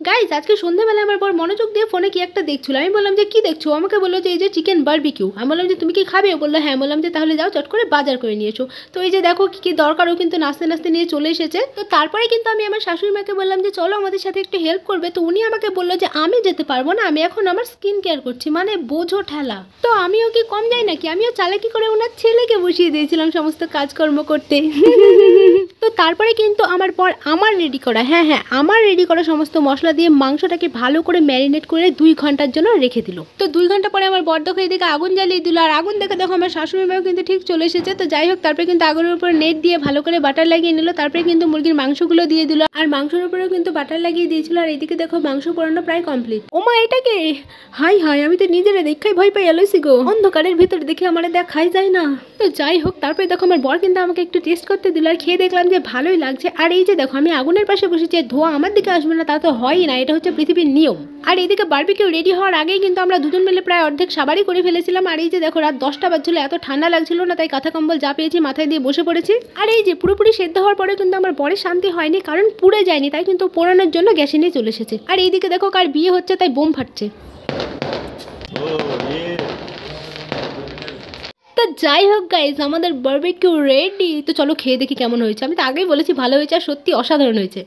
Guys আজকে সন্ধ্যাবেলা আমার বর মনোযোগ দিয়ে ফোনে কি একটা দেখছিল। আমি বললাম যে কি দেখছো? আমাকে বললো যে এই যে চিকেন বারবিকিউ। আমি বললাম যে তুমি কি খাবে? ও বললো হ্যাঁ। বললাম যে তাহলে যাও চট করে বাজার করে নিয়ে এসো। তো এই যে দেখো কি কি দরকার ও কিন্তু নাচতে নাচতে নিয়ে চলে এসেছে। তো তারপরে কিন্তু আমি আমার শাশুড়ি মাকে বললাম যে চলো আমাদের সাথে একটু হেল্প করবে। তো উনি আমাকে বললো যে আমি যেতে পারবো না, আমি এখন আমার স্কিন কেয়ার করছি, মানে বোঝো ঠেলা। তো আমিও কি কম যাই নাকি? আমিও চালাকি করে ওনার ছেলেকে বসিয়ে দিয়েছিলাম সমস্ত কাজকর্ম করতে। তো তারপরে কিন্তু আমার পর আমার রেডি করা, হ্যাঁ হ্যাঁ আমার রেডি করা সমস্ত মশলা দিয়ে মাংসটাকে ভালো করে ম্যারিনেট করে 2 ঘন্টার জন্য রেখে দিল। তো 2 ঘন্টা পরে আমার বর দেখো এদিকে আগুন জ্বালিয়ে দিল, আর আগুন দেখে দেখো আমার শাশুড়ি মাও কিন্তু ঠিক চলে এসেছে। তো যাই হোক তারপরে কিন্তু আগুনের উপর নেট দিয়ে ভালো করে বাটার লাগিয়ে নিল। তারপরে কিন্তু মুরগির মাংসগুলো দিয়ে দিল, আর মাংসের উপরেও কিন্তু বাটার লাগিয়ে দিয়েছিল। আর এদিকে দেখো মাংস পোড়ানো প্রায় কমপ্লিট। ওমা এটাকে হাই হাই, আমি তো নিজেরা দেখাই ভয় পাই এলইসি গো, অন্ধকারের ভিতরে দেখে আমার দেখাই যায় না। তো যাই হোক তারপরে দেখো আমার বর কিন্তু আমাকে একটু টেস্ট করতে দিল, আর খেয়ে দেখলাম যে ভালোই লাগছে। আর এই যে দেখো আমি আগুনের পাশে বসেছি, ধোঁয়া আমার দিকে আসবে না তা তো হয়ই না, এটা হচ্ছে পৃথিবীর নিয়ম। আর এইদিকে বারবিকিউ রেডি হওয়ার আগেই কিন্তু আমরা দুজন মিলে প্রায় অর্ধেক সাবারই করে ফেলেছিলাম। আর এই যে দেখো রাত 10টা বাজছিল, এত ঠান্ডা লাগছিল না, তাই কাঁথা কম্বল যা পেয়েছি মাথায় দিয়ে বসে পড়েছি। আর এই যে পুরোপুরি সেদ্ধ হওয়ার পরে কিন্তু আমার বরের শান্তি হয়নি, কারণ পুড়ে যায়নি, তাই কিন্তু পোড়ানোর জন্য গ্যাসে নিয়ে চলে এসেছে। আর এইদিকে দেখো কার বিয়ে হচ্ছে তাই বোম ফাটছে। তো যাই হোক গাইজ আমাদের বারবিকিউ রেডি। তো চলো খেয়ে দেখি কেমন হয়েছে। আমি তো আগেই বলেছি ভালো হয়েছে, আর সত্যি অসাধারণ হয়েছে।